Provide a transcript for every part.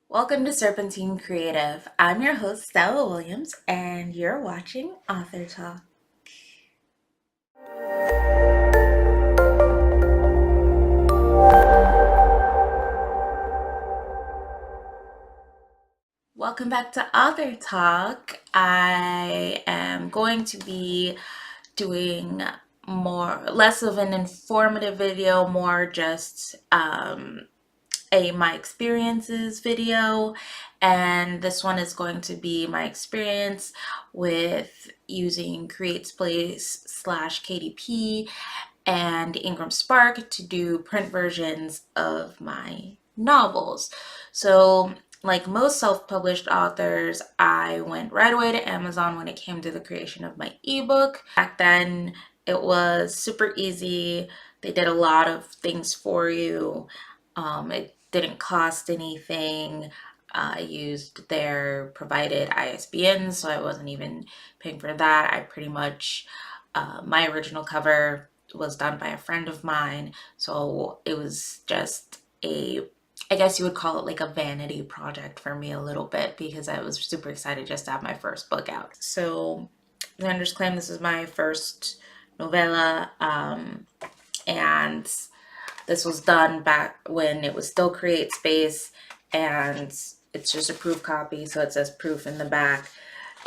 Welcome to Serpentine Creative. I'm your host, Stella Williams, and you're watching Author Talk. Welcome back to Author Talk. I am going to be doing less of an informative video, more just a my experiences video, and this one is going to be my experience with using Createspace / KDP and IngramSpark to do print versions of my novels. So like most self-published authors, I went right away to Amazon when it came to the creation of my ebook. Back then, it was super easy. They did a lot of things for you. It didn't cost anything. I used their provided ISBNs, so I wasn't even paying for that. I pretty much, my original cover was done by a friend of mine, so it was just I guess you would call it like a vanity project for me a little bit because I was super excited just to have my first book out. So, Xander's Claim, this is my first novella, and this was done back when it was still Createspace, and it's just a proof copy, so it says proof in the back.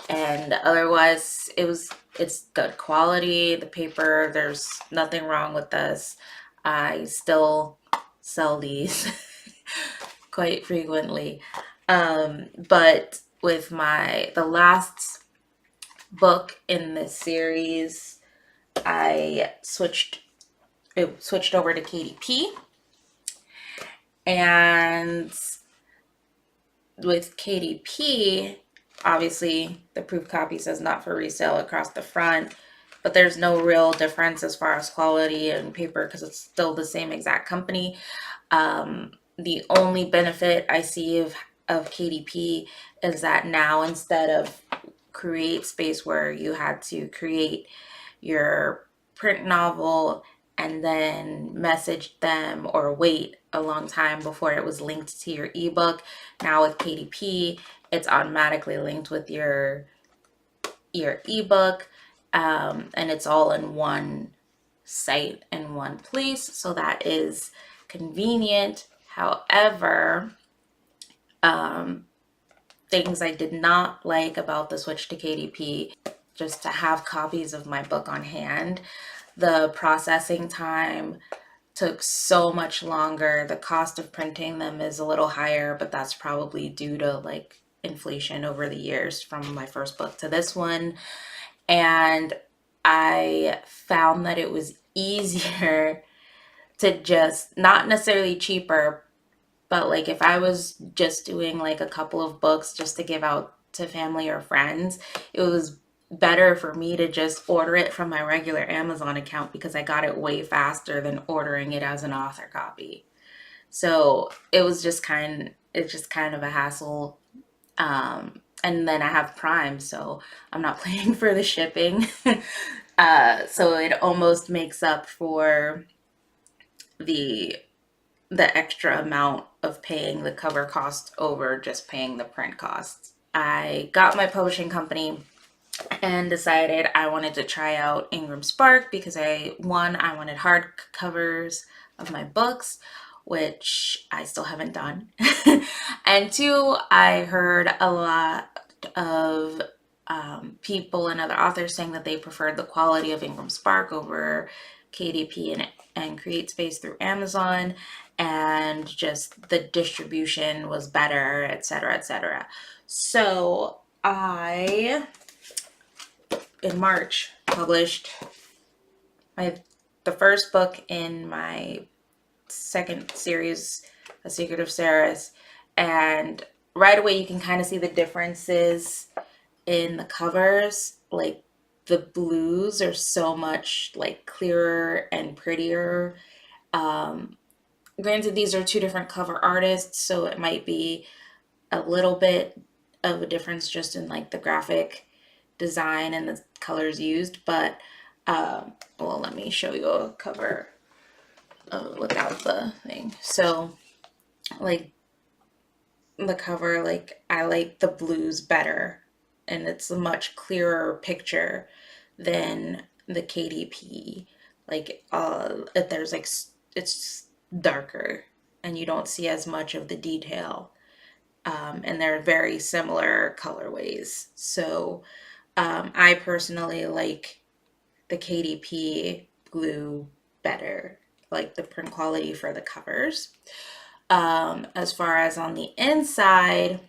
And otherwise, it's good quality. The paper, there's nothing wrong with this. I still sell these quite frequently. But with the last book in this series, I switched over to KDP, and with KDP, obviously the proof copy says not for resale across the front, but there's no real difference as far as quality and paper because it's still the same exact company. The only benefit I see of KDP is that now instead of Createspace where you had to create your print novel and then message them or wait a long time before it was linked to your ebook, now with KDP, it's automatically linked with your ebook, and it's all in one site in one place, so that is convenient. However, things I did not like about the switch to KDP, just to have copies of my book on hand, the processing time took so much longer. The cost of printing them is a little higher, but that's probably due to like inflation over the years from my first book to this one. And I found that it was easier to just, not necessarily cheaper, but like if I was just doing like a couple of books just to give out to family or friends, it was better for me to just order it from my regular Amazon account because I got it way faster than ordering it as an author copy. So it's just kind of a hassle. And then I have Prime, so I'm not paying for the shipping. So it almost makes up for the extra amount of paying the cover cost over just paying the print costs. I got my publishing company and decided I wanted to try out IngramSpark because I wanted hard covers of my books, which I still haven't done. And two, I heard a lot of people and other authors saying that they preferred the quality of IngramSpark over KDP and Createspace through Amazon, and just the distribution was better, etc., etc. So I, in March, published the first book in my second series, A Secret of Ceres, and right away you can kind of see the differences in the covers. Like the blues are so much like clearer and prettier. Granted, these are two different cover artists, so it might be a little bit of a difference just in like the graphic design and the colors used, but well, let me show you a cover without the thing. So like the cover, like I like the blues better, and it's a much clearer picture than the KDP. Like there's like it's darker and you don't see as much of the detail. And they're very similar colorways. So I personally like the KDP blue better, like the print quality for the covers. As far as on the inside,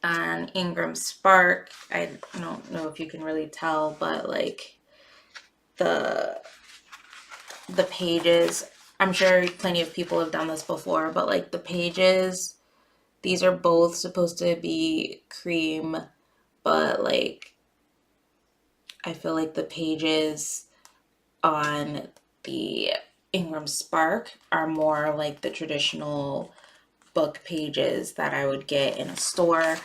on IngramSpark, I don't know if you can really tell, but like the the pages, I'm sure plenty of people have done this before, but like the pages, these are both supposed to be cream, but like I feel like the pages on the IngramSpark are more like the traditional book pages that I would get in a store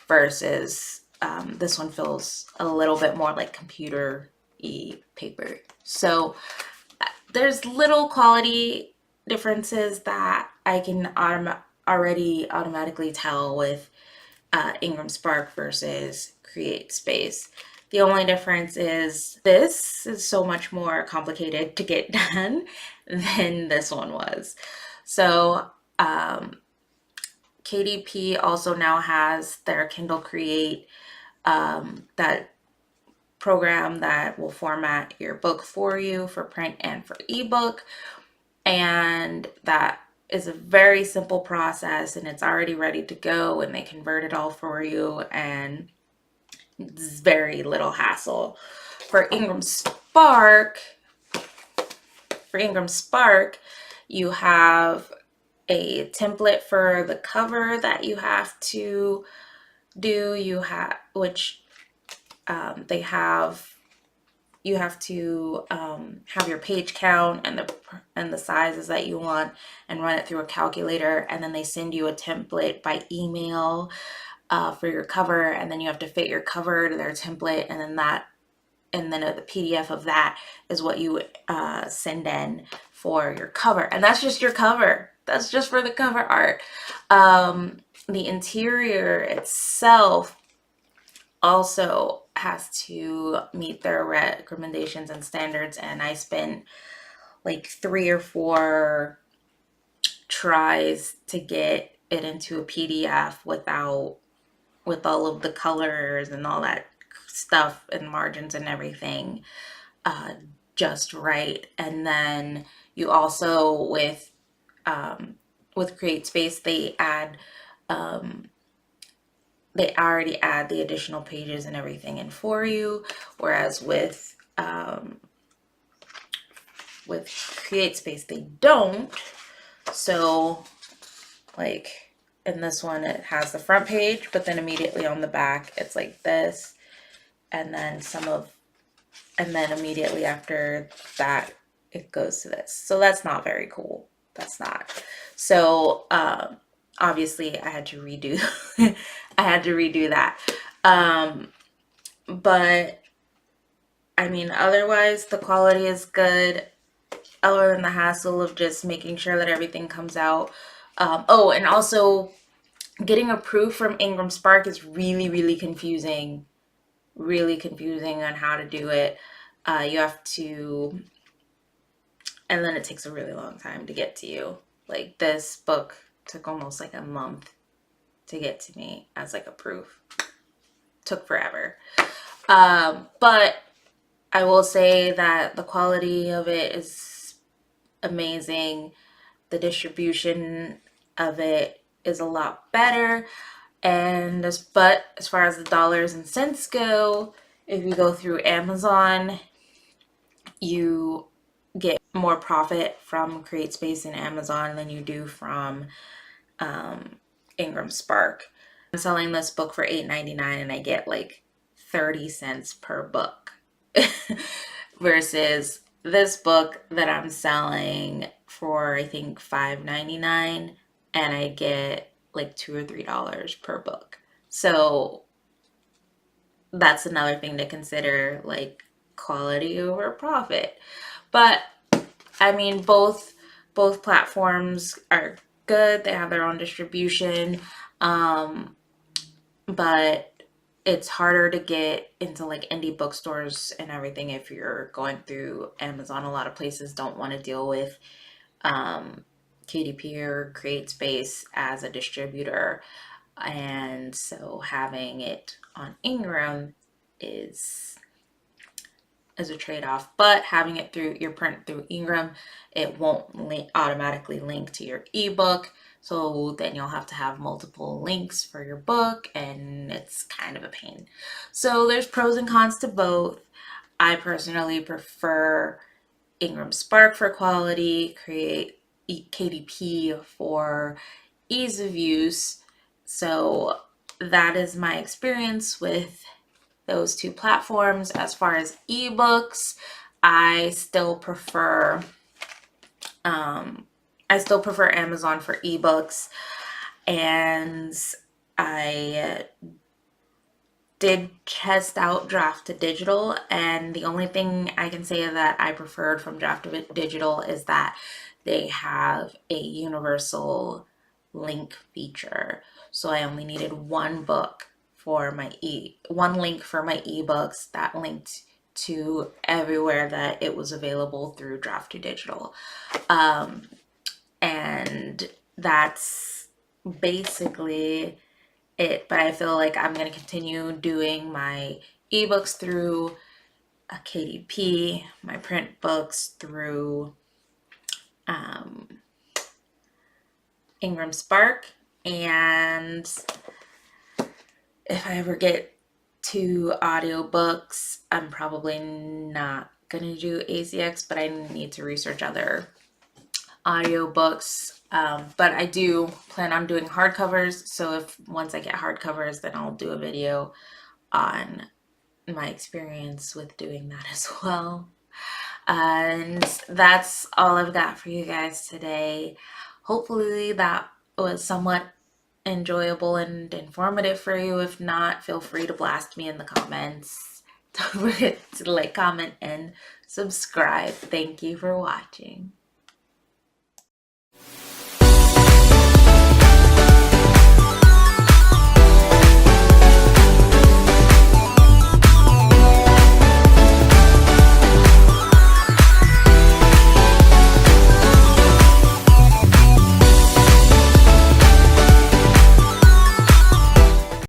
versus this one feels a little bit more like computer-y paper. So there's little quality differences that I can already automatically tell with IngramSpark versus Createspace. The only difference is this is so much more complicated to get done than this one was. So KDP also now has their Kindle Create, that program that will format your book for you for print and for ebook. And that is a very simple process and it's already ready to go and they convert it all for you and it's very little hassle. For IngramSpark, you have a template for the cover that you have to do. You have you have to have your page count and the sizes that you want and run it through a calculator, and then they send you a template by email for your cover, and then you have to fit your cover to their template, and then the PDF of that is what you send in for your cover, and that's just your cover. That's just for the cover art. The interior itself also has to meet their recommendations and standards, and I spent like 3 or 4 tries to get it into a PDF with all of the colors and all that stuff and margins and everything just right. And then you also with Createspace, they already add the additional pages and everything in for you, whereas with Createspace they don't. So like in this one it has the front page, but then immediately on the back it's like this, and then immediately after that it goes to this. So that's not very cool. That's not. So obviously I had to redo that. But I mean, otherwise the quality is good, other than the hassle of just making sure that everything comes out. Oh, and also getting approved from IngramSpark is really, really confusing on how to do it. You have to, and then it takes a really long time to get to you. Like this book took almost like a month to get to me as like a proof. Took forever. But I will say that the quality of it is amazing. The distribution of it is a lot better. But as far as the dollars and cents go, if you go through Amazon, you get more profit from Createspace and Amazon than you do from IngramSpark. I'm selling this book for $8.99 and I get like 30 cents per book versus this book that I'm selling for I think $5.99 and I get like $2 or $3 per book. So that's another thing to consider, like quality over profit. But I mean, both platforms are good. They have their own distribution. But it's harder to get into like indie bookstores and everything if you're going through Amazon. A lot of places don't want to deal with KDP or Createspace as a distributor. And so having it on Ingram is a trade-off, but having it through your print through Ingram, it won't automatically link to your ebook. So then you'll have to have multiple links for your book, and it's kind of a pain. So there's pros and cons to both. I personally prefer IngramSpark for quality, create KDP for ease of use. So that is my experience with those two platforms. As far as ebooks, I still prefer Amazon for ebooks, and I did test out Draft to Digital, and the only thing I can say that I preferred from Draft to Digital is that they have a universal link feature. So I only needed one book for one link for my ebooks that linked to everywhere that it was available through Draft to Digital. And that's basically it. But I feel like I'm going to continue doing my ebooks through a KDP, my print books through IngramSpark, and if I ever get to audiobooks, I'm probably not gonna do ACX, but I need to research other audiobooks. But I do plan on doing hardcovers, so if once I get hardcovers, then I'll do a video on my experience with doing that as well. And that's all I've got for you guys today. Hopefully that was somewhat enjoyable and informative for you. If not, feel free to blast me in the comments. Don't forget to like, comment, and subscribe. Thank you for watching.